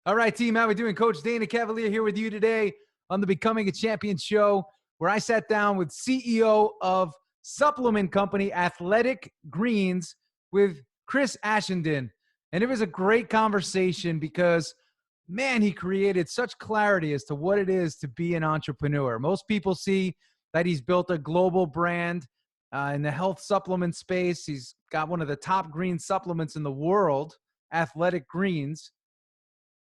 All right, team, how we doing? Coach Dana Cavalea here with you today on the Becoming a Champion show, where I sat down with CEO of supplement company Athletic Greens with Chris Ashenden. And it was a great conversation because, man, he created such clarity as to what it is to be an entrepreneur. Most people see that he's built a global brand in the health supplement space. He's got one of the top green supplements in the world, Athletic Greens.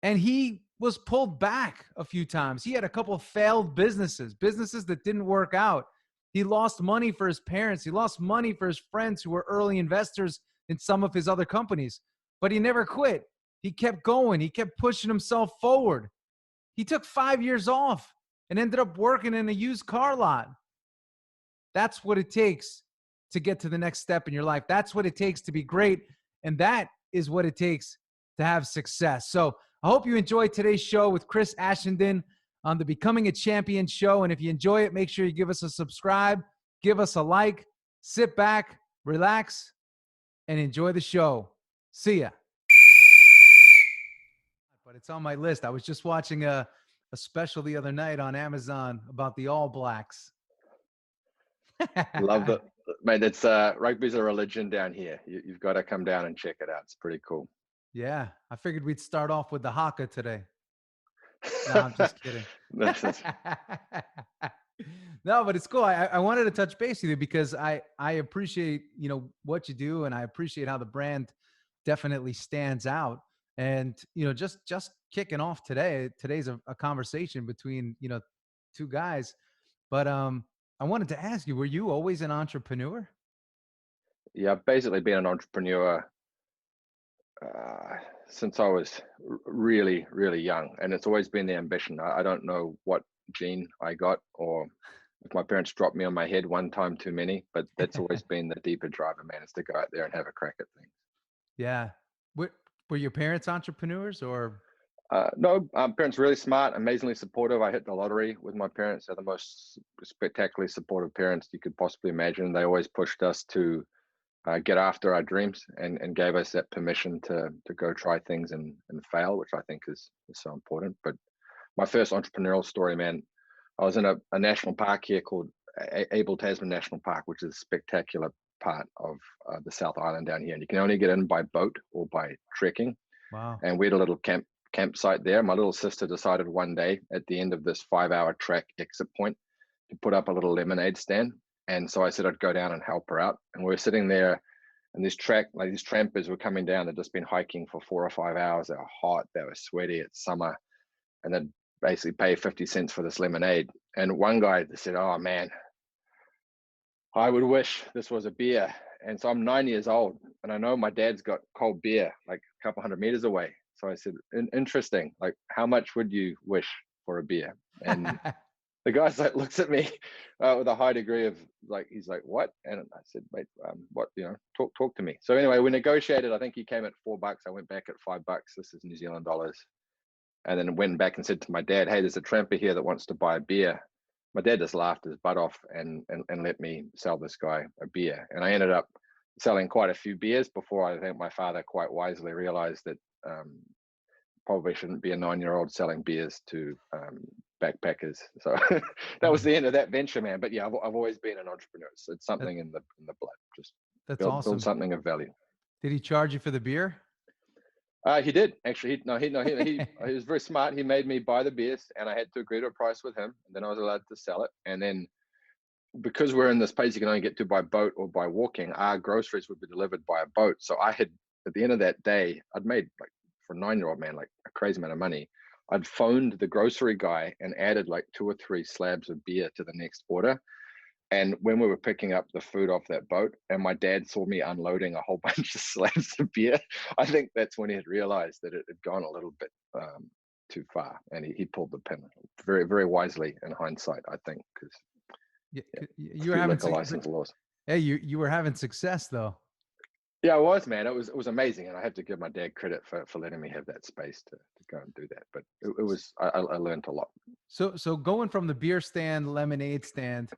And he was pulled back a few times. He had a couple of failed businesses that didn't work out. He lost money for his parents. He lost money for his friends who were early investors in some of his other companies. But he never quit. He kept going. He kept pushing himself forward. He took 5 years off and ended up working in a used car lot. That's what it takes to get to the next step in your life. That's what it takes to be great. And that is what it takes to have success. So I hope you enjoyed today's show with Chris Ashenden on the Becoming a Champion show. And if you enjoy it, make sure you give us a subscribe, give us a like, sit back, relax, and enjoy the show. See ya. But it's on my list. I was just watching a special the other night on Amazon about the All Blacks. Love the mate. It's rugby's a religion down here. You've got to come down and check it out. It's pretty cool. Yeah, I figured we'd start off with the haka today. No, I'm just kidding. No, but it's cool. I wanted to touch base with you because I appreciate, what you do, and I appreciate how the brand definitely stands out. And, just kicking off today's a conversation between, two guys. But I wanted to ask you, were you always an entrepreneur? Yeah, I've basically been an entrepreneur since I was really, really young, and it's always been the ambition. I don't know what gene I got, or if my parents dropped me on my head one time too many, but that's always been the deeper driver, man, is to go out there and have a crack at things. Yeah. Were your parents entrepreneurs or? No, parents really smart, amazingly supportive. I hit the lottery with my parents. They're the most spectacularly supportive parents you could possibly imagine. They always pushed us to get after our dreams and gave us that permission to go try things and fail, which I think is so important. But my first entrepreneurial story, man, I was in a national park here called Abel Tasman National Park, which is a spectacular part of the South Island down here. And you can only get in by boat or by trekking. Wow. And we had a little campsite there. My little sister decided one day at the end of this 5-hour trek exit point to put up a little lemonade stand. And so I said I'd go down and help her out. And we were sitting there, and these trampers were coming down. They'd just been hiking for 4 or 5 hours. They were hot, they were sweaty, it's summer, and they'd basically pay 50 cents for this lemonade. And one guy said, "Oh man, I would wish this was a beer." And so I'm 9 years old, and I know my dad's got cold beer like a couple 100 meters away. So I said, "Interesting. Like, how much would you wish for a beer?" And the guy's like, looks at me with a high degree of he's like, "What?" And I said, "Mate, what? Talk to me." So anyway, we negotiated. I think he came at $4. I went back at $5. This is New Zealand dollars. And then went back and said to my dad, "Hey, there's a tramper here that wants to buy a beer." My dad just laughed his butt off and let me sell this guy a beer. And I ended up selling quite a few beers before I think my father quite wisely realized that probably shouldn't be a 9-year-old selling beers to backpackers. So that was the end of that venture, man. But yeah, I've always been an entrepreneur. So it's something in the blood. Just That's build awesome. something of value. Did he charge you for the beer? He did actually. He was very smart. He made me buy the beers, and I had to agree to a price with him, and then I was allowed to sell it. And then, because we're in this place you can only get to by boat or by walking, our groceries would be delivered by a boat. So I had, at the end of that day, I'd made, like, for a 9-year-old man, like a crazy amount of money. I'd phoned the grocery guy and added like 2 or 3 slabs of beer to the next order. And when we were picking up the food off that boat, and my dad saw me unloading a whole bunch of slabs of beer, I think that's when he had realized that it had gone a little bit too far, and he pulled the pin very, very wisely in hindsight, I think, because you were having license laws. Hey, you were having success though. Yeah, I was, man. It was amazing, and I have to give my dad credit for letting me have that space to go and do that. But it was I learned a lot. So going from the beer stand, lemonade stand,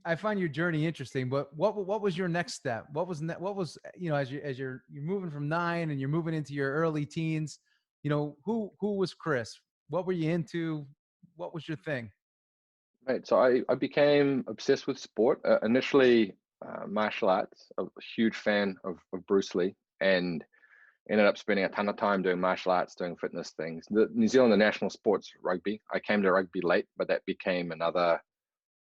I find your journey interesting, but what was your next step? What was as you're moving from 9 and you're moving into your early teens, who was Chris? What were you into? What was your thing? Right. So I became obsessed with sport. Initially, martial arts. A huge fan of Bruce Lee, and ended up spending a ton of time doing martial arts, doing fitness things. The New Zealand, the national sports, rugby. I came to rugby late, but that became another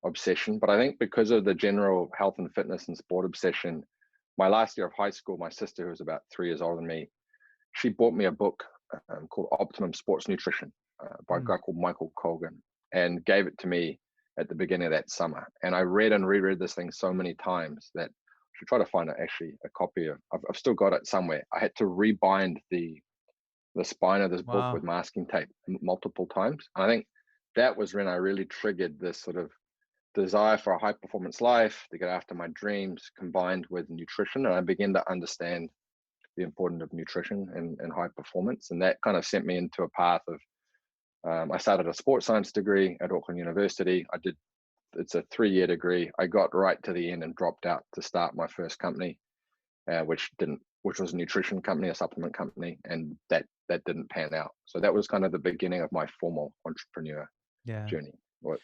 obsession. But I think because of the general health and fitness and sport obsession, my last year of high school, my sister, who was about 3 years older than me, she bought me a book called Optimum Sports Nutrition by a Mm. guy called Michael Colgan, and gave it to me at the beginning of that summer. And I read and reread this thing so many times that I should try to find actually a copy of. I've still got it somewhere. I had to rebind the spine of this book with Wow. masking tape multiple times. And I think that was when I really triggered this sort of desire for a high performance life, to get after my dreams, combined with nutrition. And I began to understand the importance of nutrition and high performance. And that kind of sent me into a path of, I started a sports science degree at Auckland University. It's a 3-year degree. I got right to the end and dropped out to start my first company, which was a nutrition company, a supplement company, and that didn't pan out. So that was kind of the beginning of my formal entrepreneur Yeah. journey. What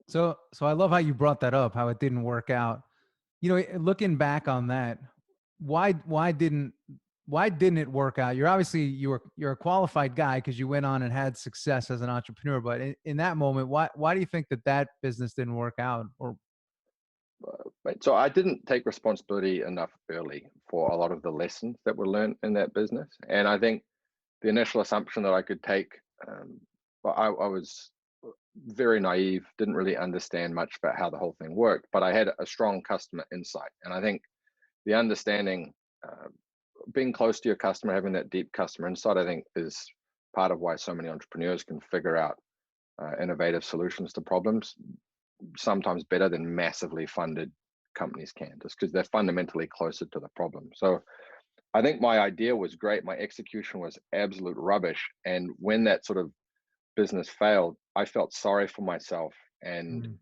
So I love how you brought that up, how it didn't work out. Looking back on that, why didn't it work out? You're a qualified guy because you went on and had success as an entrepreneur. But in that moment, why do you think that business didn't work out? Or Right. So I didn't take responsibility enough early for a lot of the lessons that were learned in that business. And I think the initial assumption that I could take, well, I was very naive, didn't really understand much about how the whole thing worked, but I had a strong customer insight. And I think the understanding, uh, being close to your customer, having that deep customer insight, I think is part of why so many entrepreneurs can figure out innovative solutions to problems, sometimes better than massively funded companies can, just because they're fundamentally closer to the problem. So I think my idea was great. My execution was absolute rubbish. And when that sort of business failed, I felt sorry for myself and Mm.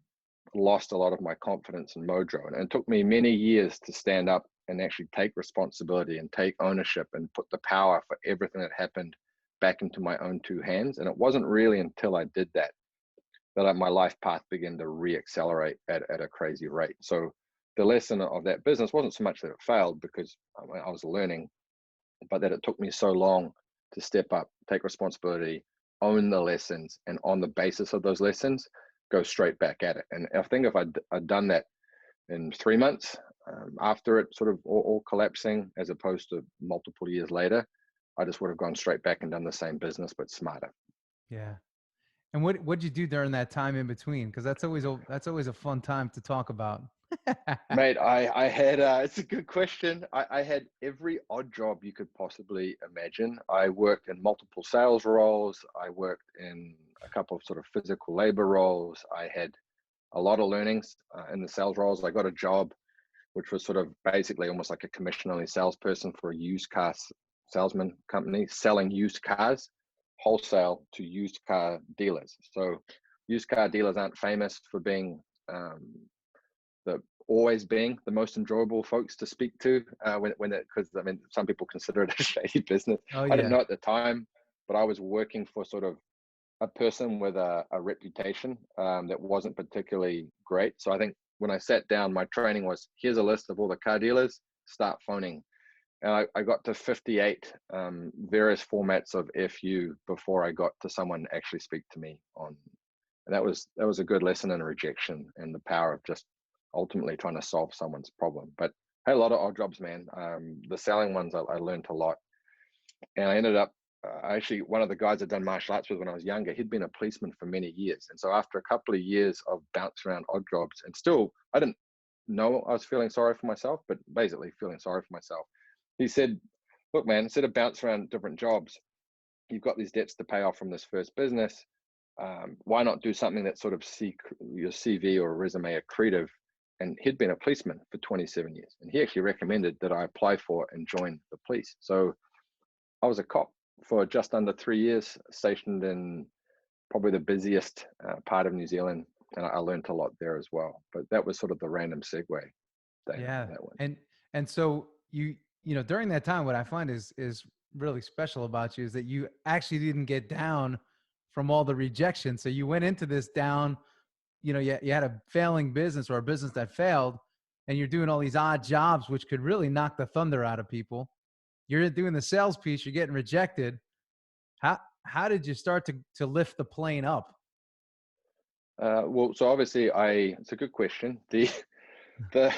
lost a lot of my confidence and mojo. And it took me many years to stand up and actually take responsibility and take ownership and put the power for everything that happened back into my own two hands. And it wasn't really until I did that my life path began to re-accelerate at a crazy rate. So the lesson of that business wasn't so much that it failed, because I was learning, but that it took me so long to step up, take responsibility, own the lessons, and on the basis of those lessons, go straight back at it. And I think if I'd done that in 3 months, after it sort of all collapsing, as opposed to multiple years later, I just would have gone straight back and done the same business, but smarter. Yeah. And what'd you do during that time in between? Because that's always a fun time to talk about. Mate, I had, it's a good question. I had every odd job you could possibly imagine. I worked in multiple sales roles. I worked in a couple of sort of physical labor roles. I had a lot of learnings in the sales roles. I got a job which was sort of basically almost like a commission only salesperson for a used car salesman company, selling used cars wholesale to used car dealers. So used car dealers aren't famous for being um, the always being the most enjoyable folks to speak to when it, because I mean some people consider it a shady business. Oh I didn't yeah. know at the time, but I was working for sort of a person with a reputation that wasn't particularly great. So I think when I sat down, my training was, here's a list of all the car dealers, start phoning. And I got to 58 various formats of FU before I got to someone actually speak to me on. And that was a good lesson in rejection and the power of just ultimately trying to solve someone's problem. But I had a lot of odd jobs, man. The selling ones, I learned a lot. And I ended up, actually, one of the guys I'd done martial arts with when I was younger, he'd been a policeman for many years. And so after a couple of years of bounce around odd jobs, and still, I didn't know I was feeling sorry for myself, but basically feeling sorry for myself. He said, look, man, instead of bounce around different jobs, you've got these debts to pay off from this first business. Why not do something that sort of see your CV or resume accretive? And he'd been a policeman for 27 years. And he actually recommended that I apply for and join the police. So I was a cop for just under 3 years, stationed in probably the busiest part of New Zealand, and I learned a lot there as well. But that was sort of the random segue, Dana, Yeah. that one. And so during that time, what I find is really special about you is that you actually didn't get down from all the rejection. So you went into this down, you had a failing business or a business that failed, and you're doing all these odd jobs, which could really knock the thunder out of people. You're doing the sales piece, you're getting rejected. How did you start to lift the plane up? Well, so obviously, it's a good question. The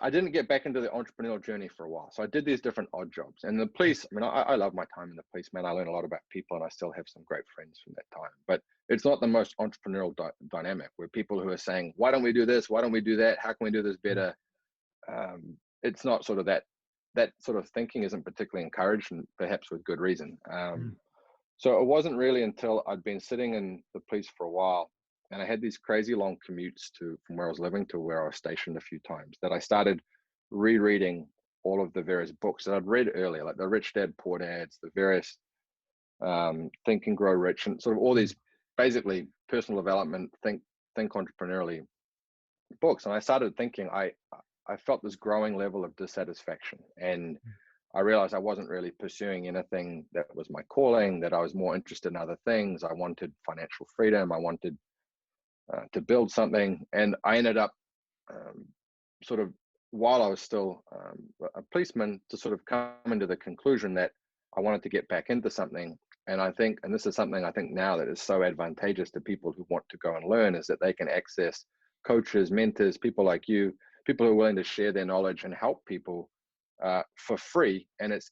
I didn't get back into the entrepreneurial journey for a while. So I did these different odd jobs. And the police, I mean, I love my time in the police, man. I learned a lot about people, and I still have some great friends from that time. But it's not the most entrepreneurial dynamic, where people who are saying, why don't we do this? Why don't we do that? How can we do this better? It's not sort of that sort of thinking isn't particularly encouraged, and perhaps with good reason. So it wasn't really until I'd been sitting in the police for a while, and I had these crazy long commutes from where I was living to where I was stationed a few times, that I started rereading all of the various books that I'd read earlier, like the Rich Dad Poor Dads, the various Think and Grow Rich, and sort of all these basically personal development, think entrepreneurially books. And I started thinking, I felt this growing level of dissatisfaction, and I realized I wasn't really pursuing anything that was my calling, that I was more interested in other things. I wanted financial freedom. I wanted to build something. And I ended up sort of, while I was still a policeman, to sort of come into the conclusion that I wanted to get back into something. And I think, and this is something I think now that is so advantageous to people who want to go and learn, is that they can access coaches, mentors, people like you, people who are willing to share their knowledge and help people for free, and it's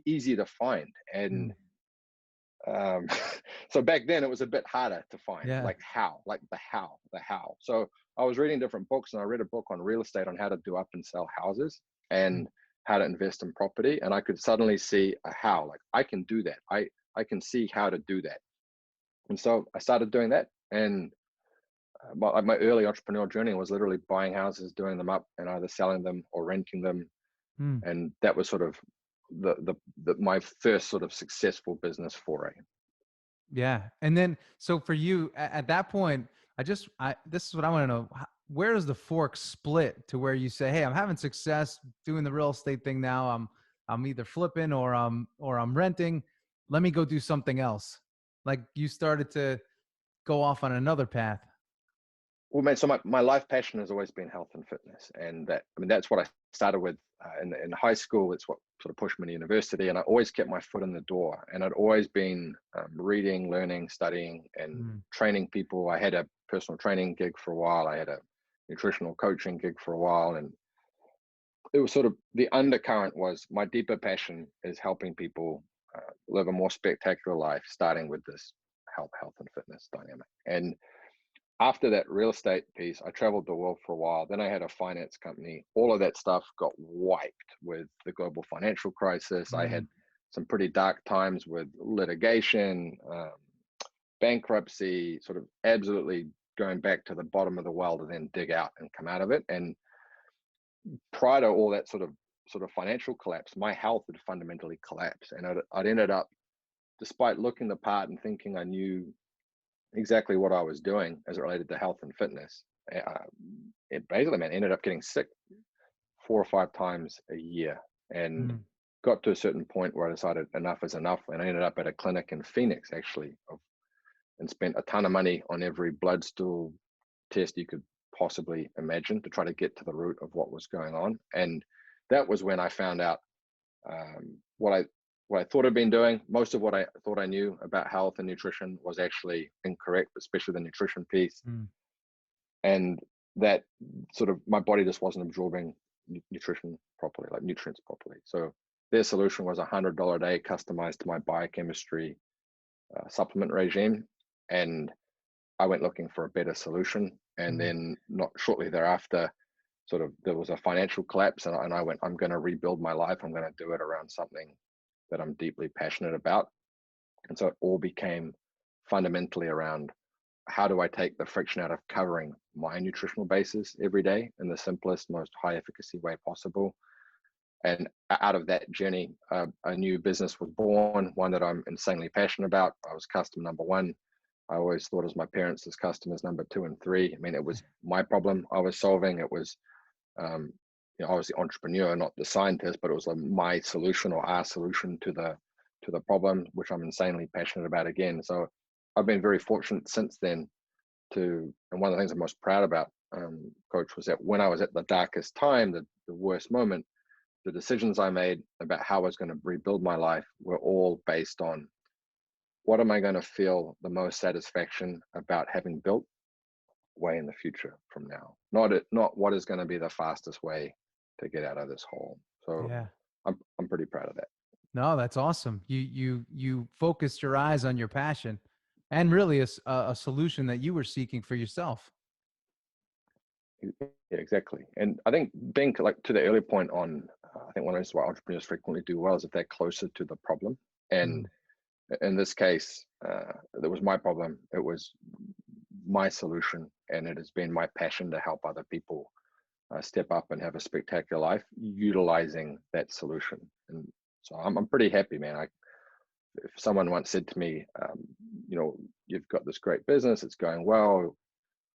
easy to find. And so back then it was a bit harder to find, like the how. So I was reading different books, and I read a book on real estate, on how to do up and sell houses and how to invest in property. And I could suddenly see a how, like I can do that. I can see how to do that. And so I started doing that. And my early entrepreneurial journey was literally buying houses, doing them up, and either selling them or renting them. And that was sort of my first sort of successful business foray. Yeah. And then, so for you at that point, this is what I want to know. Where does the fork split to where you say, hey, I'm having success doing the real estate thing now. I'm either flipping or I'm renting. Let me go do something else. Like, you started to go off on another path. Well, man, so my life passion has always been health and fitness, and that's what I started with in high school. It's what sort of pushed me to university, and I always kept my foot in the door. And I'd always been reading, learning, studying, and training people. I had a personal training gig for a while. I had a nutritional coaching gig for a while, and it was sort of, the undercurrent was, my deeper passion is helping people live a more spectacular life, starting with this health and fitness dynamic. And after that real estate piece, I traveled the world for a while. Then I had a finance company. All of that stuff got wiped with the global financial crisis. I had some pretty dark times with litigation, bankruptcy, sort of absolutely going back to the bottom of the well to then dig out and come out of it. And prior to all that sort of financial collapse, my health had fundamentally collapsed. And I'd ended up, despite looking the part and thinking I knew exactly what I was doing as it related to health and fitness, it basically, man, ended up getting sick 4 or 5 times a year, and got to a certain point where I decided enough is enough. And I ended up at a clinic in Phoenix, actually, and spent a ton of money on every blood stool test you could possibly imagine to try to get to the root of what was going on. And that was when I found out what I thought I'd been doing. Most of what I thought I knew about health and nutrition was actually incorrect, especially the nutrition piece. And that sort of, my body just wasn't absorbing nutrition properly, like nutrients properly. So their solution was $100 a day, customized to my biochemistry supplement regime. And I went looking for a better solution. And then not shortly thereafter, sort of, there was a financial collapse, and I went, I'm going to rebuild my life. I'm going to do it around something that I'm deeply passionate about. And so it all became fundamentally around, how do I take the friction out of covering my nutritional basis every day in the simplest, most high efficacy way possible. And out of that journey, a new business was born, one that I'm insanely passionate about. I was customer number 1. I always thought as my parents as customers number 2 and 3. I mean, it was my problem I was solving. It was, I was the entrepreneur, not the scientist, but it was like my solution or our solution to to the problem, which I'm insanely passionate about again. So I've been very fortunate since then and one of the things I'm most proud about, Coach, was that when I was at the darkest time, the worst moment, the decisions I made about how I was going to rebuild my life were all based on what am I going to feel the most satisfaction about having built way in the future from now, not what is going to be the fastest way to get out of this hole. So Yeah. I'm pretty proud of that. No, that's awesome. You focused your eyes on your passion and really a solution that you were seeking for yourself. Yeah, exactly. And I think being like to the earlier point on, I think one of the reasons why entrepreneurs frequently do well is if they're closer to the problem. And Mm. in this case, that was my problem. It was my solution, and it has been my passion to help other people step up and have a spectacular life utilizing that solution. And so I'm pretty happy, man. If someone once said to me, you've got this great business, it's going well,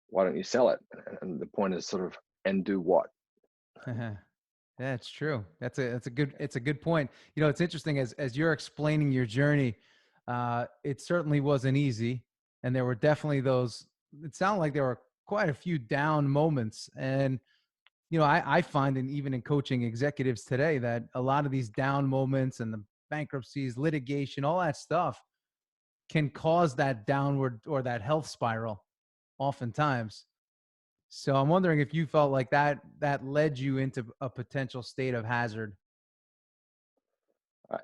why don't you sell it? And the point is sort of, and do what? That's true. It's a good point. You know, it's interesting as you're explaining your journey. It certainly wasn't easy, and there were definitely those. It sounded like there were quite a few down moments, and you know, I find, and even in coaching executives today, that a lot of these down moments and the bankruptcies, litigation, all that stuff can cause that downward or that health spiral, oftentimes. So I'm wondering if you felt like that led you into a potential state of hazard.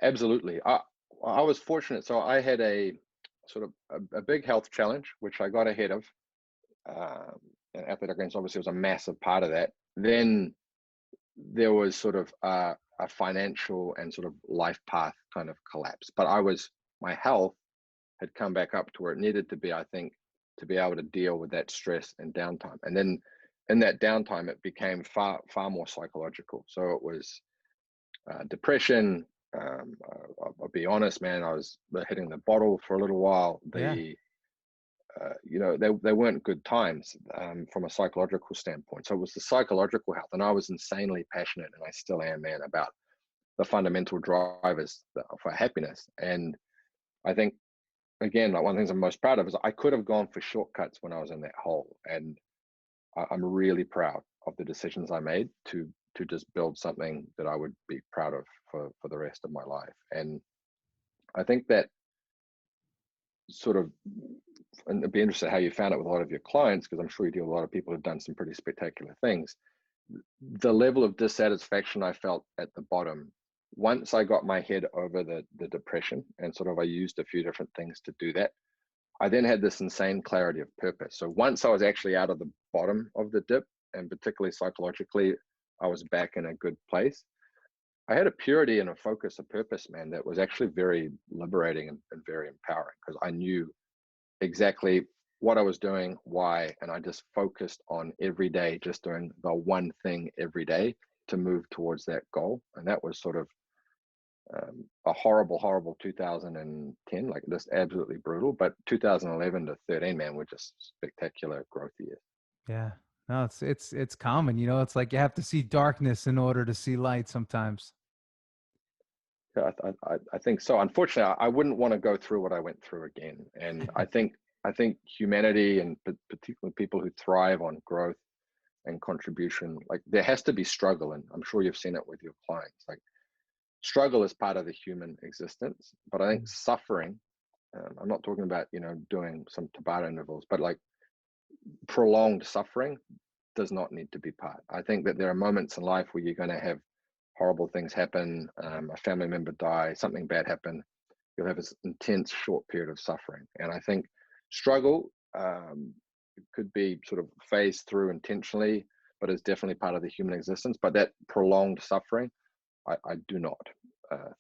Absolutely. I was fortunate. So I had a sort of a big health challenge, which I got ahead of. Um, and athletic greens obviously was a massive part of that. Then there was sort of a financial and sort of life path kind of collapse. But my health had come back up to where it needed to be, I think, to be able to deal with that stress and downtime. And then in that downtime, it became far more psychological. So it was depression. I'll be honest, man. I was hitting the bottle for a little while. Yeah. They weren't good times from a psychological standpoint. So it was the psychological health, and I was insanely passionate, and I still am, man, about the fundamental drivers for happiness. And I think, again, like one of the things I'm most proud of is I could have gone for shortcuts when I was in that hole, and I'm really proud of the decisions I made to just build something that I would be proud of for the rest of my life. And I think that sort of, and it'd be interesting how you found it with a lot of your clients, because I'm sure you deal with a lot of people who've done some pretty spectacular things. The level of dissatisfaction I felt at the bottom, once I got my head over the depression, and sort of I used a few different things to do that, I then had this insane clarity of purpose. So once I was actually out of the bottom of the dip, and particularly psychologically, I was back in a good place. I had a purity and a focus, a purpose, man, that was actually very liberating and very empowering, because I knew exactly what I was doing, why, and I just focused on every day, just doing the one thing every day to move towards that goal. And that was sort of a horrible 2010, like just absolutely brutal. But 2011 to 13, man, were just spectacular growth years. Yeah. No, it's common. You know, it's like you have to see darkness in order to see light sometimes. Yeah, I think so. Unfortunately, I wouldn't want to go through what I went through again. And I think humanity, and particularly people who thrive on growth and contribution, like there has to be struggle. And I'm sure you've seen it with your clients. Like struggle is part of the human existence, but I think suffering, I'm not talking about, doing some Tabata intervals, but like prolonged suffering does not need to be part. I think that there are moments in life where you're going to have horrible things happen, a family member die, something bad happen. You'll have this intense short period of suffering. And I think struggle could be sort of phased through intentionally, but it's definitely part of the human existence. But that prolonged suffering, I do not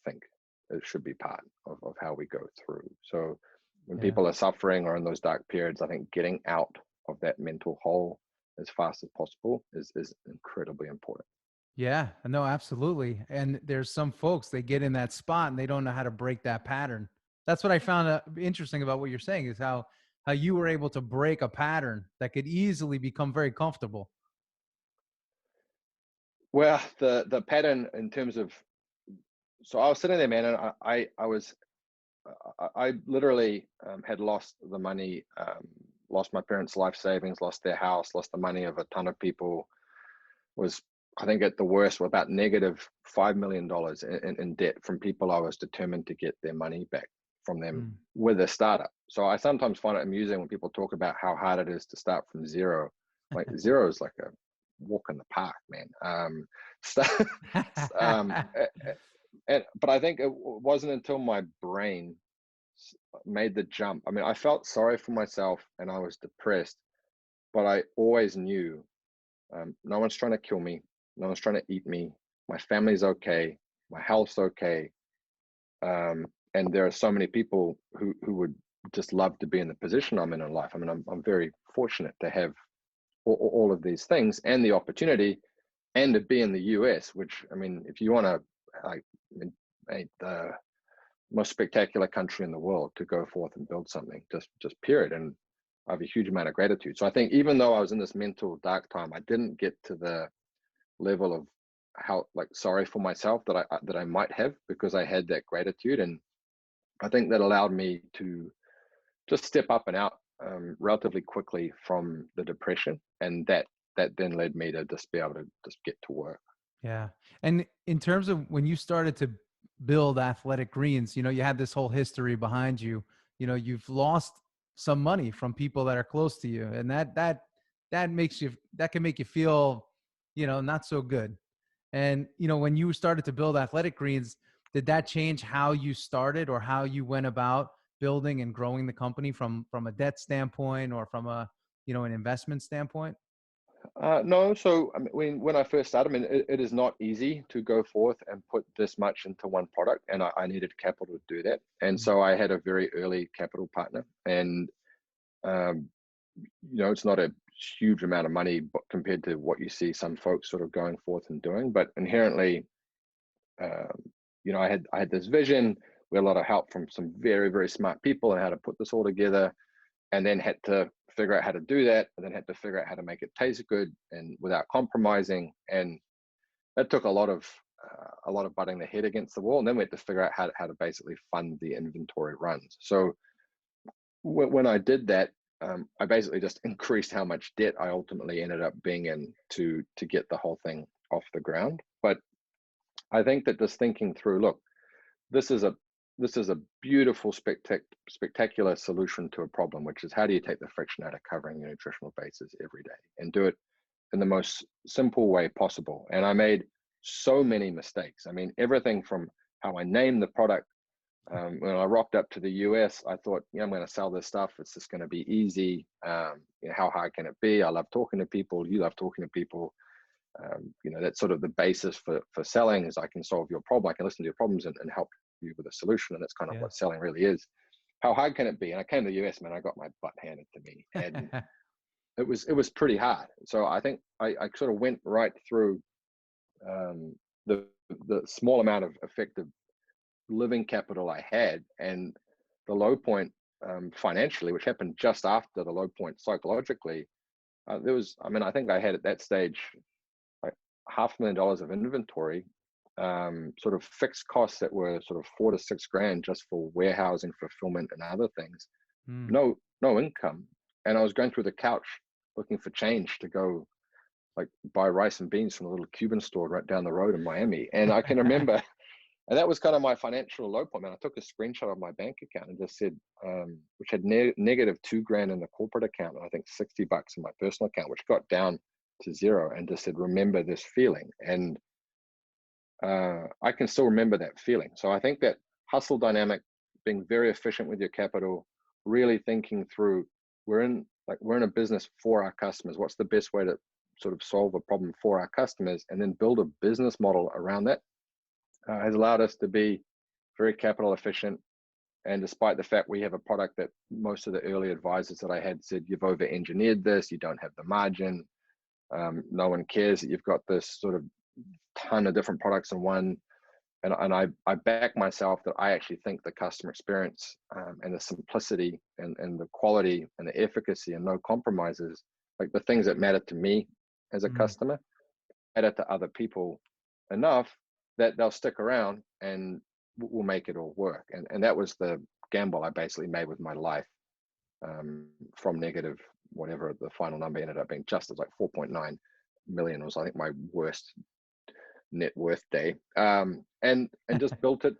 think it should be part of how we go through. So when Yeah. people are suffering or in those dark periods, I think getting out of that mental hole as fast as possible is incredibly important. Yeah, no, absolutely. And there's some folks, they get in that spot and they don't know how to break that pattern. That's what I found interesting about what you're saying, is how you were able to break a pattern that could easily become very comfortable. Well, the pattern in terms of, so I was sitting there, man, and I was I literally had lost the money, lost my parents' life savings, lost their house, lost the money of a ton of people. Was, I think at the worst, were about negative $5 million in debt from people I was determined to get their money back from them Mm. with a startup. So I sometimes find it amusing when people talk about how hard it is to start from zero. Like zero is like a walk in the park, man. um, but I think it wasn't until my brain made the jump. I mean, I felt sorry for myself and I was depressed, but I always knew no one's trying to kill me. No one's trying to eat me. My family's okay. My health's okay. And there are so many people who would just love to be in the position I'm in life. I mean, I'm very fortunate to have all of these things and the opportunity, and to be in the US, which, I mean, if you want to, like, I mean, the most spectacular country in the world to go forth and build something, just period. And I have a huge amount of gratitude. So I think even though I was in this mental dark time, I didn't get to the level of how, like, sorry for myself that I might have, because I had that gratitude. And I think that allowed me to just step up and out relatively quickly from the depression, and that then led me to just be able to just get to work. Yeah. And in terms of when you started to build Athletic Greens, you know, you had this whole history behind you. You know, you've lost some money from people that are close to you, and that makes you, that can make you feel, you know, not so good. And you know, when you started to build Athletic Greens, did that change how you started or how you went about building and growing the company from a debt standpoint or from a, you know, an investment standpoint? No, so I mean, when I first started, I mean, it is not easy to go forth and put this much into one product, and I needed capital to do that. And Mm. so I had a very early capital partner, and um, you know, it's not a huge amount of money compared to what you see some folks sort of going forth and doing, but inherently, um, you know, I had this vision. We had a lot of help from some very, very smart people on how to put this all together, and then had to figure out how to do that, and then had to figure out how to make it taste good and without compromising. And that took a lot of butting the head against the wall. And then we had to figure out how to basically fund the inventory runs. So when I did that, I basically just increased how much debt I ultimately ended up being in to get the whole thing off the ground. But I think that just thinking through, look, this is a beautiful, spectacular solution to a problem, which is how do you take the friction out of covering your nutritional bases every day and do it in the most simple way possible. And I made so many mistakes. I mean, everything from how I named the product. When I rocked up to the US, I thought, yeah, I'm going to sell this stuff. It's just going to be easy. You know, how hard can it be? I love talking to people. You love talking to people. You know, that's sort of the basis for selling, is I can solve your problem. I can listen to your problems and help you with a solution. And that's kind of Yeah. what selling really is. How hard can it be? And I came to the US, man, I got my butt handed to me, and it was pretty hard. So I think I sort of went right through the small amount of effective living capital I had, and the low point financially, which happened just after the low point psychologically. There was, I mean, I think I had at that stage like $500,000 of inventory, sort of fixed costs that were sort of 4 to 6 grand just for warehousing, fulfillment, and other things. Mm. No income, and I was going through the couch looking for change to go like buy rice and beans from a little Cuban store right down the road in Miami. And I can remember, and that was kind of my financial low point. Man, I took a screenshot of my bank account and just said, which had negative 2 grand in the corporate account, and I think $60 in my personal account, which got down to zero, and just said, remember this feeling. And I can still remember that feeling. So I think that hustle dynamic, being very efficient with your capital, really thinking through, we're in a business for our customers. What's the best way to sort of solve a problem for our customers, and then build a business model around that, has allowed us to be very capital efficient. And despite the fact we have a product that most of the early advisors that I had said, you've over engineered this, you don't have the margin, no one cares that you've got this sort of ton of different products in one. And I back myself that I actually think the customer experience, and the simplicity and the quality and the efficacy and no compromises, like the things that matter to me as a Mm. customer, matter to other people enough that they'll stick around, and we'll make it all work. And that was the gamble I basically made with my life, from negative, whatever the final number ended up being, just as like 4.9 million was, I think, my worst net worth day. And just built it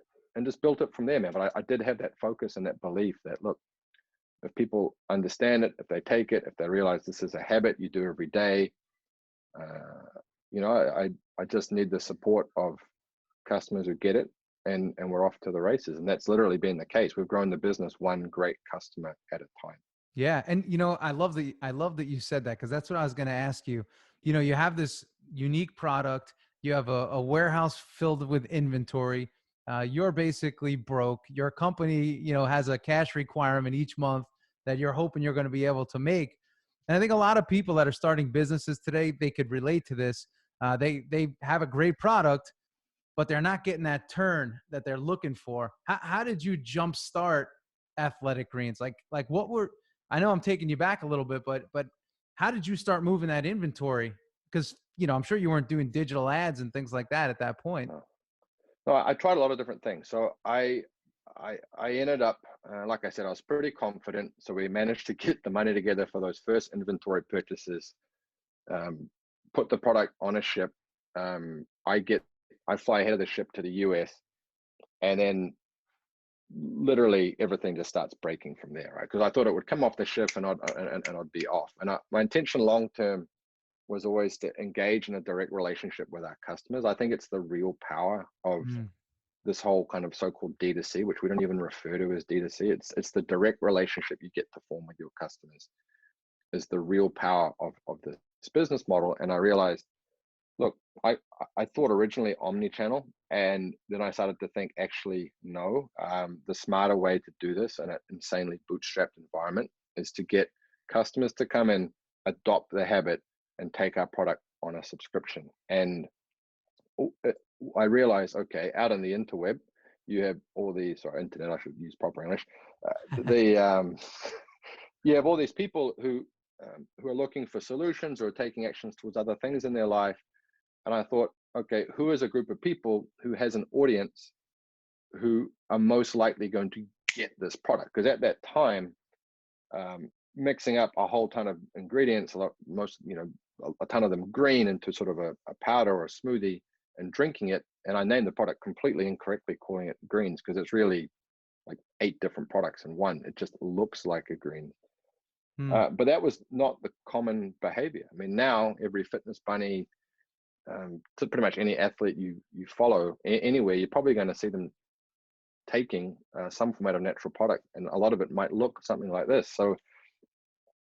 from there, man. But I did have that focus and that belief that, look, if people understand it, if they take it, if they realize this is a habit you do every day, I just need the support of customers who get it, and we're off to the races. And that's literally been the case. We've grown the business one great customer at a time. Yeah. And, I love that you said that, because that's what I was going to ask you. You have this unique product, you have a warehouse filled with inventory. You're basically broke. Your company, has a cash requirement each month that you're hoping you're going to be able to make. And I think a lot of people that are starting businesses today, they could relate to this. They have a great product, but they're not getting that turn that they're looking for. How did you jumpstart Athletic Greens? Like what were, I know I'm taking you back a little bit, but how did you start moving that inventory? Because, I'm sure you weren't doing digital ads and things like that at that point. No, I tried a lot of different things. So I ended up, like I said, I was pretty confident. So we managed to get the money together for those first inventory purchases, put the product on a ship. I fly ahead of the ship to the US, and then literally everything just starts breaking from there, right? Because I thought it would come off the ship and I'd be off. And my intention long term was always to engage in a direct relationship with our customers. I think it's the real power of this whole kind of so-called D2C, which we don't even refer to as D2C. It's the direct relationship you get to form with your customers is the real power of this business model. And I realized, look, I thought originally omni-channel, and then I started to think, actually, no, the smarter way to do this in an insanely bootstrapped environment is to get customers to come in, adopt the habit, and take our product on a subscription. And I realized, okay, out on the interweb, you have all these, or internet, I should use proper English. You have all these people who are looking for solutions or taking actions towards other things in their life. And I thought, okay, who is a group of people who has an audience who are most likely going to get this product? Because at that time, mixing up a whole ton of ingredients, a ton of them green, into sort of a powder or a smoothie, and drinking it. And I named the product completely incorrectly, calling it greens, because it's really like 8 different products in one. It just looks like a green. But that was not the common behavior. I mean, now every fitness bunny, to pretty much any athlete you follow anywhere, you're probably going to see them taking some format of natural product, and a lot of it might look something like this. So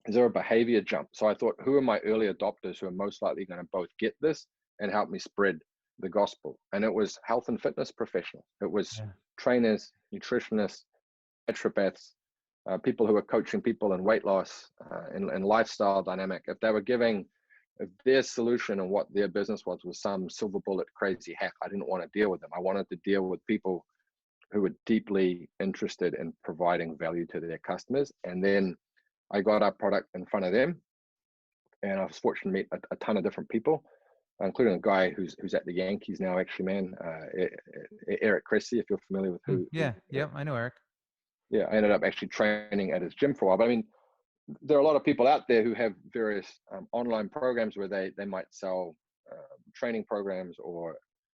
is there a behavior jump? So I thought, who are my early adopters who are most likely going to both get this and help me spread the gospel? And it was health and fitness professionals. It was trainers, nutritionists, naturopaths, people who are coaching people in weight loss and lifestyle dynamic. If their solution and what their business was some silver bullet crazy hack, I didn't want to deal with them. I wanted to deal with people who were deeply interested in providing value to their customers. And then I got our product in front of them, and I was fortunate to meet a ton of different people, including a guy who's at the Yankees now, actually, man, Eric Cressy, if you're familiar with who. Yeah, I know Eric. Yeah, I ended up actually training at his gym for a while. But I mean, there are a lot of people out there who have various online programs where they might sell training programs, or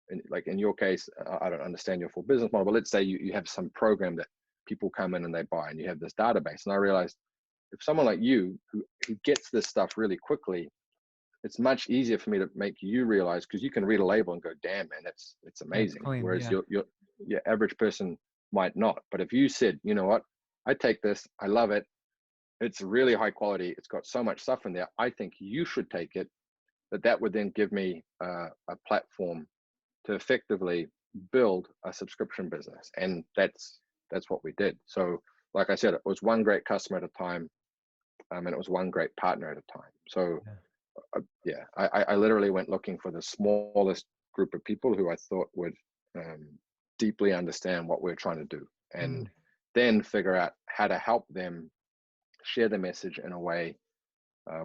in your case, I don't understand your full business model, but let's say you have some program that people come in and they buy, and you have this database. And I realized, if someone like you who gets this stuff really quickly, it's much easier for me to make you realize, because you can read a label and go, damn, man, it's amazing. Clean, whereas your average person might not. But if you said, you know what, I take this, I love it, it's really high quality, it's got so much stuff in there, I think you should take it, that would then give me a platform to effectively build a subscription business. And that's what we did. So like I said, it was one great customer at a time, and it was one great partner at a time. So I literally went looking for the smallest group of people who I thought would deeply understand what we're trying to do, and then figure out how to help them share the message in a way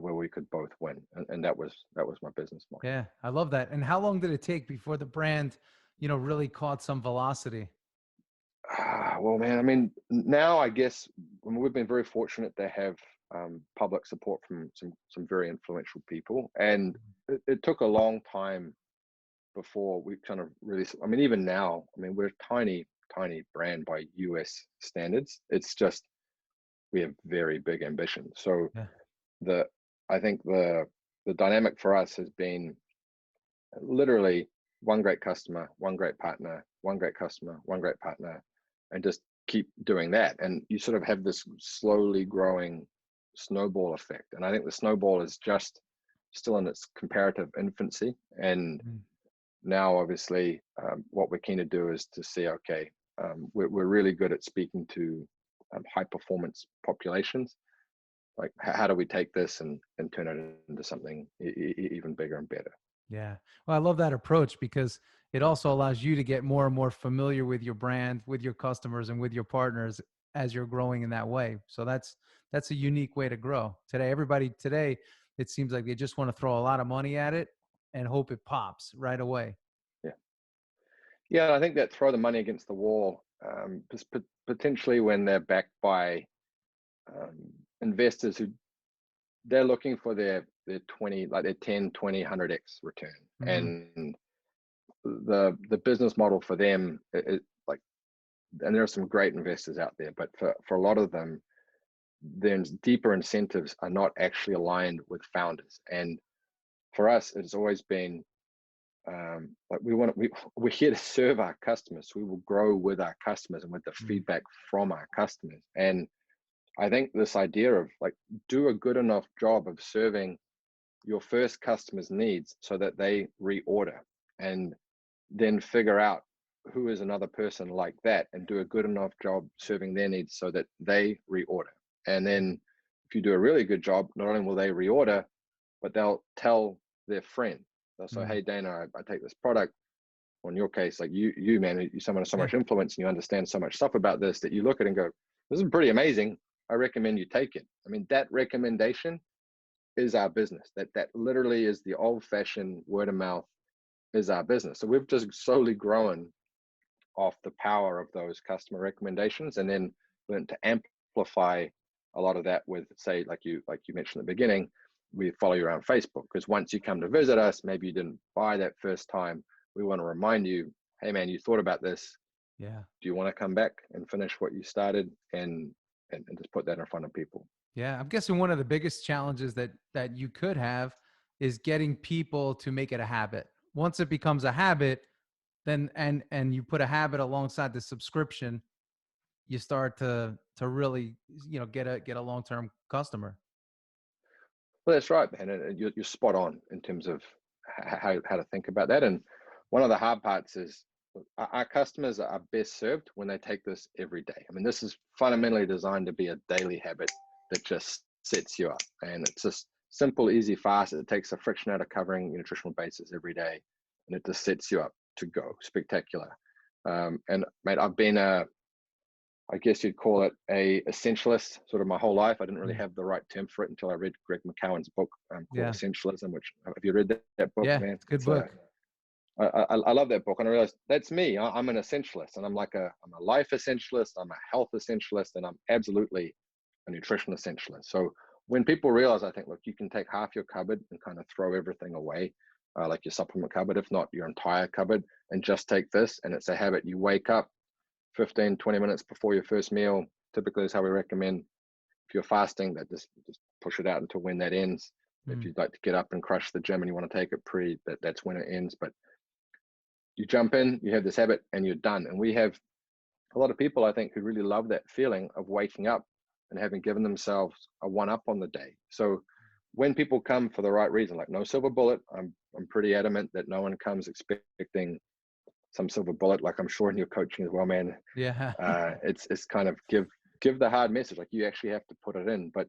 where we could both win. And that was my business model. Yeah, I love that. And how long did it take before the brand, really caught some velocity? Well, man, I mean, now I guess we've been very fortunate to have public support from some very influential people, and it took a long time before we kind of really. I mean, even now, I mean, we're a tiny brand by US standards. It's just we have very big ambitions. So Yeah. the I think the dynamic for us has been literally one great customer, one great partner, one great customer, one great partner, and just keep doing that. And you sort of have this slowly growing snowball effect. And I think the snowball is just still in its comparative infancy. And Mm. now, obviously, what we're keen to do is to see, okay, we're really good at speaking to high performance populations. Like, how do we take this and turn it into something even bigger and better? Yeah. Well, I love that approach because it also allows you to get more and more familiar with your brand, with your customers, and with your partners as you're growing in that way. So that's a unique way to grow. Everybody today, it seems like they just want to throw a lot of money at it and hope it pops right away. Yeah. Yeah, I think that throw the money against the wall, potentially when they're backed by investors who they're looking for their 20, like their 10, 20, 100x return. Hmm. And the business model for them is like, and there are some great investors out there, but for a lot of them, then deeper incentives are not actually aligned with founders. And for us, it's always been like we're here to serve our customers. So we will grow with our customers and with the Mm. feedback from our customers. And I think this idea of like do a good enough job of serving your first customer's needs so that they reorder, and then figure out who is another person like that and do a good enough job serving their needs so that they reorder. And then if you do a really good job, not only will they reorder, but they'll tell their friend. They'll say, Mm. hey, Dana, I take this product. Or in your case, like you man, you someone has so Yeah. much influence and you understand so much stuff about this that you look at it and go, this is pretty amazing. I recommend you take it. I mean, that recommendation is our business. That literally is the old fashioned word of mouth is our business. So we've just slowly grown off the power of those customer recommendations, and then learned to amplify a lot of that with, say, like you mentioned at the beginning, we follow you around Facebook, because once you come to visit us, maybe you didn't buy that first time, we want to remind you, hey man, you thought about this, Yeah. do you want to come back and finish what you started, and just put that in front of people. Yeah. I'm guessing one of the biggest challenges that you could have is getting people to make it a habit. Once it becomes a habit, then and you put a habit alongside the subscription, you start to really get a long-term customer. Well, that's right, man. And you're spot on in terms of how to think about that. And one of the hard parts is our customers are best served when they take this every day. I mean, this is fundamentally designed to be a daily habit that just sets you up. And it's just simple, easy, fast. It takes the friction out of covering your nutritional basis every day. And it just sets you up to go. Spectacular. And mate, I've been I guess you'd call it a essentialist sort of my whole life. I didn't really Mm. have the right term for it until I read Greg McCowan's book called Yeah. Essentialism, which have you read that book, Yeah. man? It's a good book. I love that book, and I realized that's me. I'm an essentialist, and I'm a life essentialist, I'm a health essentialist, and I'm absolutely a nutrition essentialist. So when people realize, I think, look, you can take half your cupboard and kind of throw everything away, like your supplement cupboard, if not your entire cupboard, and just take this, and it's a habit. You wake up 15, 20 minutes before your first meal, typically is how we recommend. If you're fasting, that just push it out until when that ends. If Mm. you'd like to get up and crush the gym and you want to take it that's when it ends. But you jump in, you have this habit, and you're done. And we have a lot of people, I think, who really love that feeling of waking up and having given themselves a one up on the day. So when people come for the right reason, like no silver bullet, I'm pretty adamant that no one comes expecting some silver bullet. Like I'm sure in your coaching as well, man. Yeah. It's kind of give the hard message. Like you actually have to put it in, but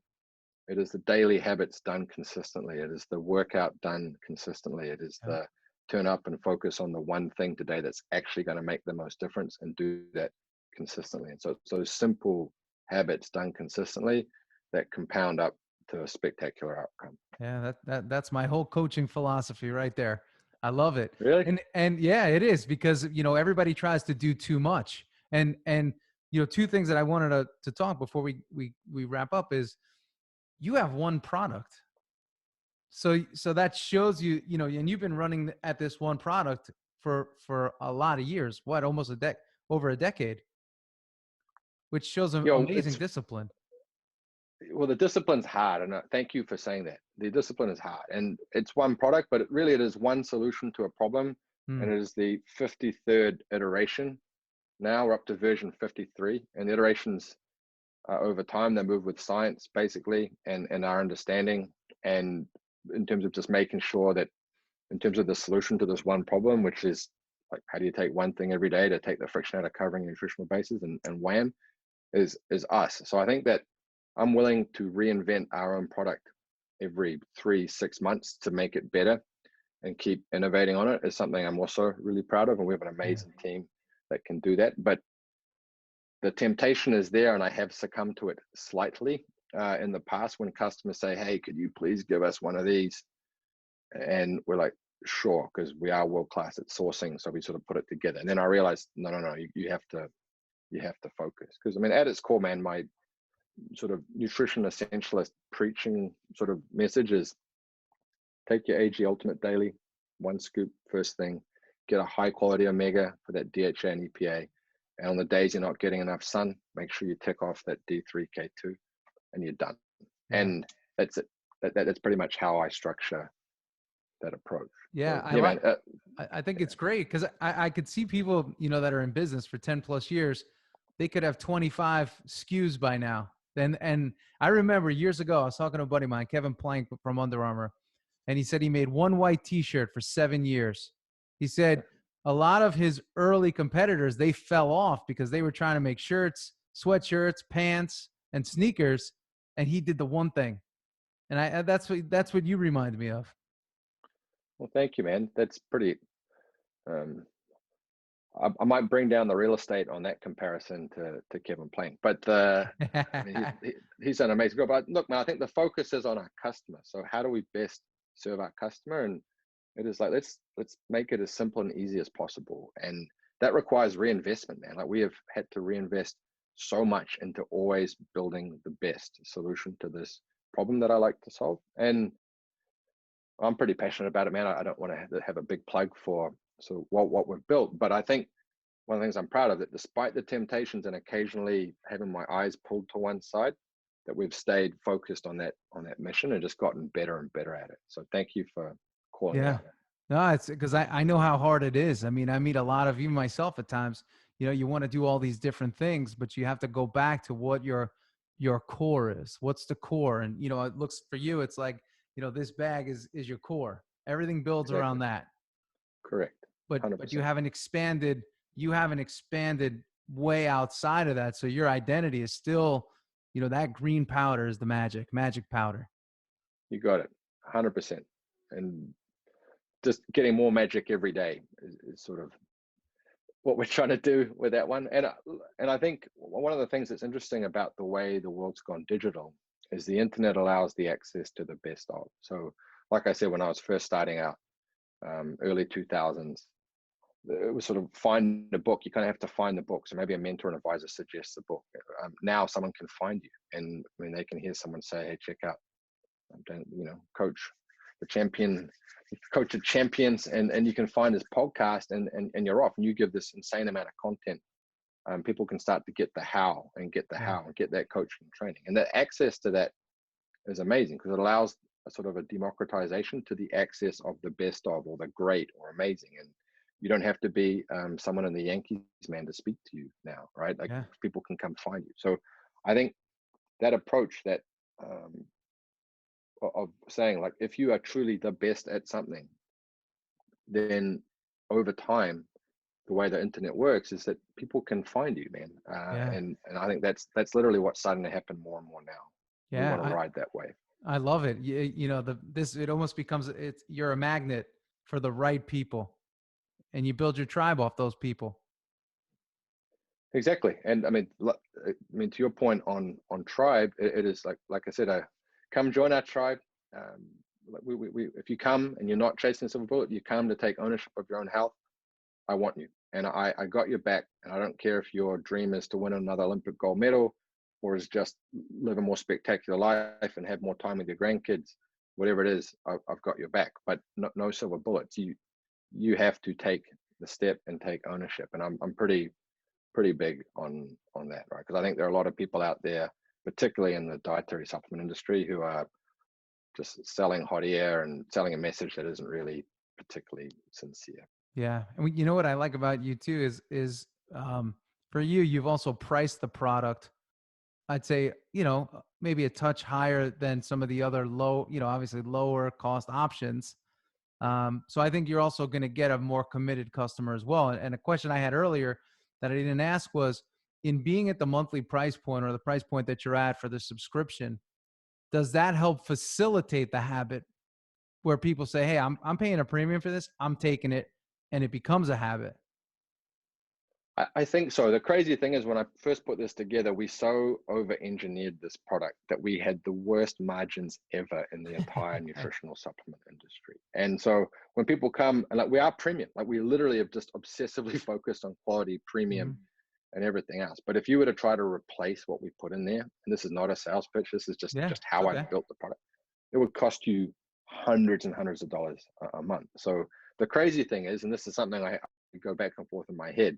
it is the daily habits done consistently. It is the workout done consistently. It is Yeah. the turn up and focus on the one thing today that's actually going to make the most difference, and do that consistently. And so it's those simple habits done consistently that compound up to a spectacular outcome. Yeah, that's my whole coaching philosophy right there. I love it. Really? And yeah, it is because everybody tries to do too much. And two things that I wanted to talk before we wrap up is you have one product. So that shows you, and you've been running at this one product for a lot of years, almost over a decade, which shows amazing discipline. Well, the discipline's hard, and thank you for saying that. The discipline is hard, and it's one product, but it is one solution to a problem, and it is the 53rd iteration. Now we're up to version 53, and the iterations over time, they move with science basically, and our understanding, and in terms of just making sure that in terms of the solution to this one problem, which is like, how do you take one thing every day to take the friction out of covering nutritional bases, and wham, is us. So I think that I'm willing to reinvent our own product every 3-6 months to make it better and keep innovating on it is something I'm also really proud of. And we have an amazing team that can do that. But the temptation is there, and I have succumbed to it slightly in the past when customers say, hey, could you please give us one of these? And we're like, sure, because we are world class at sourcing. So we sort of put it together. And then I realized, no, you have to focus. Because I mean, at its core, man, my sort of nutrition essentialist preaching sort of message is take your AG Ultimate Daily, 1 scoop first thing, get a high quality omega for that DHA and EPA. And on the days you're not getting enough sun, make sure you tick off that D3K2 and you're done. Yeah. And that's it. That's pretty much how I structure that approach. Yeah, so, I think it's great because I could see people, that are in business for 10 plus years, they could have 25 SKUs by now. And I remember years ago, I was talking to a buddy of mine, Kevin Plank from Under Armour, and he said he made one white t-shirt for 7 years. He said a lot of his early competitors, they fell off because they were trying to make shirts, sweatshirts, pants, and sneakers, and he did the one thing. And that's what you remind me of. Well, thank you, man. That's pretty. I might bring down the real estate on that comparison to Kevin Plank, but I mean, he's an amazing guy. But look, man, I think the focus is on our customer. So how do we best serve our customer? And it is like let's make it as simple and easy as possible, and that requires reinvestment, man. Like we have had to reinvest so much into always building the best solution to this problem that I like to solve, and I'm pretty passionate about it, man. I don't want to have a big plug for what we've built, but I think one of the things I'm proud of that despite the temptations and occasionally having my eyes pulled to one side, that we've stayed focused on that mission and just gotten better and better at it. So thank you for calling out. No, it's because I know how hard it is. I mean, I meet a lot of, even myself at times, you want to do all these different things, but you have to go back to what your core is. What's the core? And, it looks for you, it's like, this bag is your core. Everything builds around that. Correct. But you haven't expanded way outside of that. So your identity is still, that green powder is the magic powder. You got it. 100%. And just getting more magic every day is sort of what we're trying to do with that one. And I think one of the things that's interesting about the way the world's gone digital is the internet allows the access to the best of. So like I said, when I was first starting out, early 2000s, it was sort of find a book. You kind of have to find the book. So maybe a mentor and advisor suggests a book. Now someone can find you, and I mean they can hear someone say, "Hey, check out, coach of champions," and you can find this podcast, and you're off, and you give this insane amount of content. People can start to get the how and get that coaching and training, and the access to that is amazing because it allows a sort of a democratization to the access of the best of, or the great, or amazing. And you don't have to be someone in the Yankees, man, to speak to you now, right? Like people can come find you. So I think that approach that of saying, like, if you are truly the best at something, then over time, the way the internet works is that people can find you, man. And I think that's literally what's starting to happen more and more now. Yeah, we want to ride that wave. I love it. It almost becomes you're a magnet for the right people, and you build your tribe off those people. Exactly. And I mean, to your point on tribe, it is like I said, come join our tribe. We if you come and you're not chasing a silver bullet, you come to take ownership of your own health. I want you. and I got your back. And I don't care if your dream is to win another Olympic gold medal or is just live a more spectacular life and have more time with your grandkids, whatever it is, I've got your back. But no silver bullets. You have to take the step and take ownership. And I'm pretty big on that, right? Because I think there are a lot of people out there, particularly in the dietary supplement industry, who are just selling hot air and selling a message that isn't really particularly sincere. Yeah. And you know what I like about you too is for you, you've also priced the product, I'd say, maybe a touch higher than some of the other obviously lower cost options. So I think you're also going to get a more committed customer as well. And a question I had earlier that I didn't ask was, in being at the monthly price point or the price point that you're at for the subscription, does that help facilitate the habit where people say, hey, I'm paying a premium for this, I'm taking it, and it becomes a habit? I think so. The crazy thing is when I first put this together, we so over-engineered this product that we had the worst margins ever in the entire nutritional supplement industry. And so when people come, and like we are premium, like we literally have just obsessively focused on quality, premium, Mhm. and everything else. But if you were to try to replace what we put in there, and this is not a sales pitch, this is just Yeah, it's how okay. I've built the product, it would cost you hundreds and hundreds of dollars a month. So the crazy thing is, and this is something I go back and forth in my head,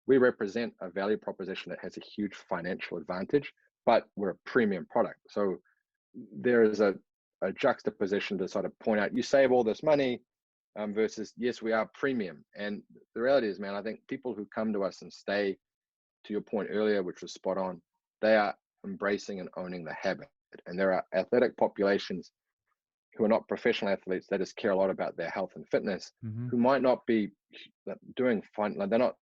we represent a value proposition that has a huge financial advantage, but we're a premium product. So there is a juxtaposition to sort of point out, you save all this money versus, yes, we are premium. And the reality is, man, I think people who come to us and stay, to your point earlier, which was spot on, they are embracing and owning the habit. And there are athletic populations who are not professional athletes, they just care a lot about their health and fitness, Hmm. who might not be doing fine. Like they're not,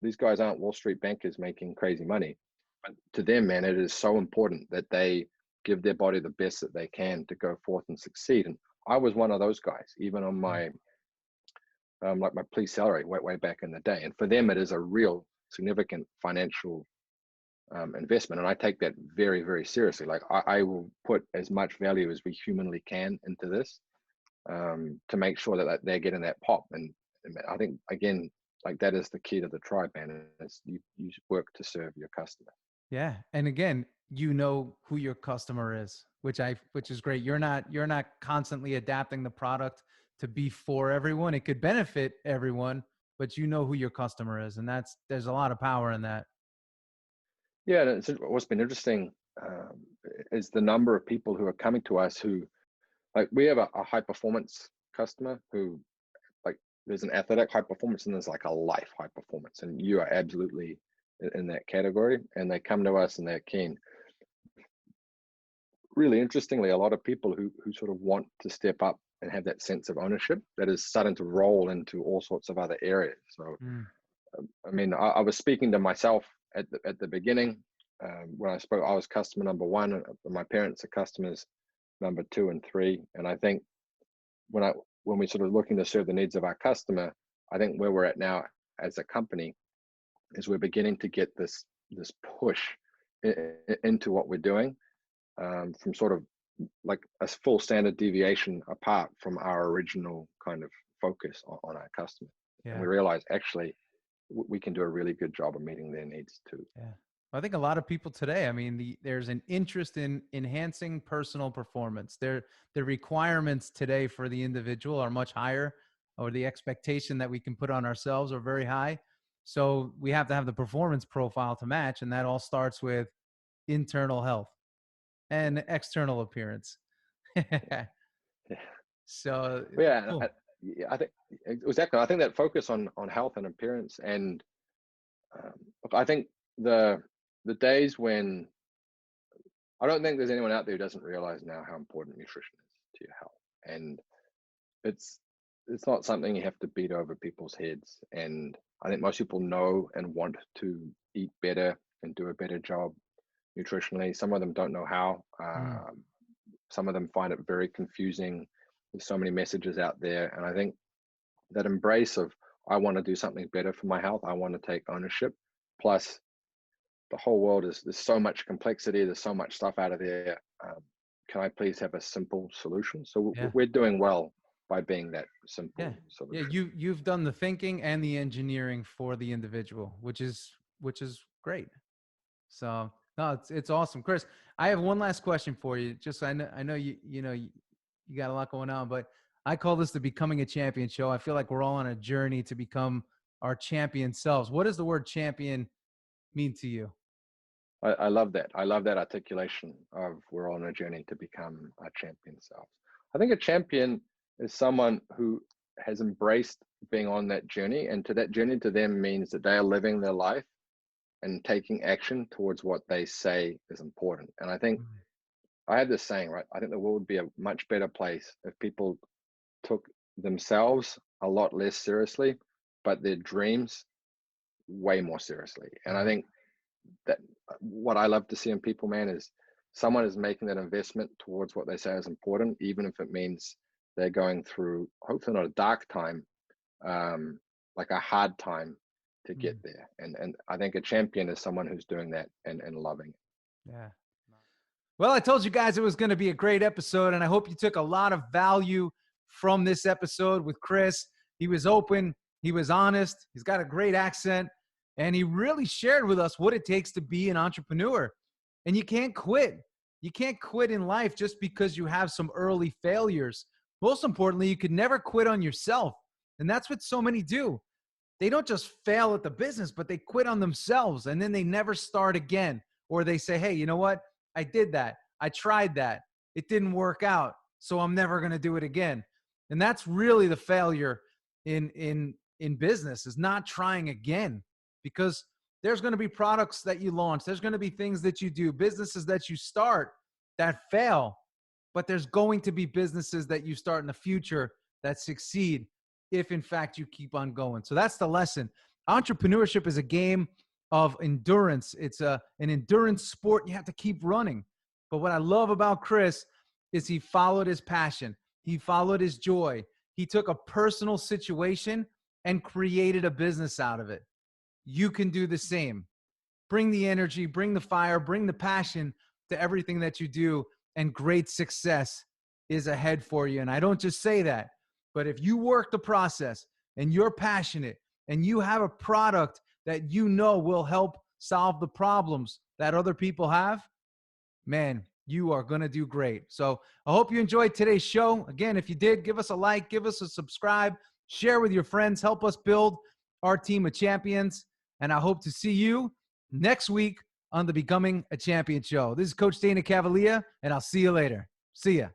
these guys aren't Wall Street bankers making crazy money. But to them, man, it is so important that they give their body the best that they can to go forth and succeed. And I was one of those guys, even on my like my police salary way back in the day. And for them, it is a real significant financial investment, and I take that very, very seriously. Like I will put as much value as we humanly can into this to make sure that they're getting that pop. And I think again, like that is the key to the tribe, man. Is you work to serve your customer. Yeah. And again, you know who your customer is, which is great. You're not constantly adapting the product to be for everyone. It could benefit everyone, but you know who your customer is. And there's a lot of power in that. Yeah, and what's been interesting um, is the number of people who are coming to us who, like, we have a high performance customer who, like, there's an athletic high performance and there's like a life high performance, and you are absolutely in that category. And they come to us and they're keen. Really interestingly, a lot of people who sort of want to step up and have that sense of ownership that is starting to roll into all sorts of other areas. So Mm. I mean, I was speaking to myself at the beginning when I spoke. I was customer number one, and my parents are customers number two and three. And I think when we sort of looking to serve the needs of our customer, I think where we're at now as a company is we're beginning to get this push into what we're doing from sort of like a full standard deviation apart from our original kind of focus on our customer. And Yeah. we realize actually we can do a really good job of meeting their needs too. Yeah. I think a lot of people today, I mean, there's an interest in enhancing personal performance. The requirements today for the individual are much higher, or the expectation that we can put on ourselves are very high. So we have to have the performance profile to match. And that all starts with internal health and external appearance. Yeah. So Well, yeah, cool. yeah, I think exactly. I think that focus on health and appearance, and look, I think the the days when I don't think there's anyone out there who doesn't realize now how important nutrition is to your health, and it's it's not something you have to beat over people's heads. And I think most people know and want to eat better and do a better job nutritionally. Some of them don't know how. Mm. Some of them find it very confusing. There's so many messages out there, and I think that embrace of I want to do something better for my health. I want to take ownership. Plus, the whole world is there's so much complexity. There's so much stuff out of there. Can I please have a simple solution? So Yeah. we're doing well by being that simple Yeah. sort of. Yeah. You've done the thinking and the engineering for the individual, which is great. So no, it's awesome. Chris, I have one last question for you. Just I know you got a lot going on, but I call this the Becoming a Champion show. I feel like we're all on a journey to become our champion selves. What does the word champion mean to you? I love that. I love that articulation of we're on a journey to become our champion selves. I think a champion is someone who has embraced being on that journey, and to that journey to them means that they are living their life and taking action towards what they say is important. And I think I have this saying, right? I think the world would be a much better place if people took themselves a lot less seriously, but their dreams way more seriously. And I think that what I love to see in people, man, is someone is making that investment towards what they say is important, even if it means they're going through, hopefully not a dark time, like a hard time to get there. And I think a champion is someone who's doing that and loving it. Yeah. Well, I told you guys it was going to be a great episode, and I hope you took a lot of value from this episode with Chris. He was open. He was honest. He's got a great accent, and he really shared with us what it takes to be an entrepreneur. And you can't quit. You can't quit in life just because you have some early failures. Most importantly, you could never quit on yourself. And that's what so many do. They don't just fail at the business, but they quit on themselves, and then they never start again. Or they say, hey, you know what? I did that. I tried that. It didn't work out. So I'm never going to do it again. And that's really the failure in business, is not trying again, because there's going to be products that you launch. There's going to be things that you do, businesses that you start that fail, but there's going to be businesses that you start in the future that succeed if in fact you keep on going. So that's the lesson. Entrepreneurship is a game of endurance. It's an endurance sport. You have to keep running. But what I love about Chris is he followed his passion. He followed his joy. He took a personal situation and created a business out of it. You can do the same. Bring the energy, bring the fire, bring the passion to everything that you do, and great success is ahead for you. And I don't just say that, but if you work the process and you're passionate and you have a product that you know will help solve the problems that other people have, man, you are going to do great. So I hope you enjoyed today's show. Again, if you did, give us a like, give us a subscribe, share with your friends, help us build our team of champions. And I hope to see you next week on the Becoming a Champion show. This is Coach Dana Cavalea, and I'll see you later. See ya.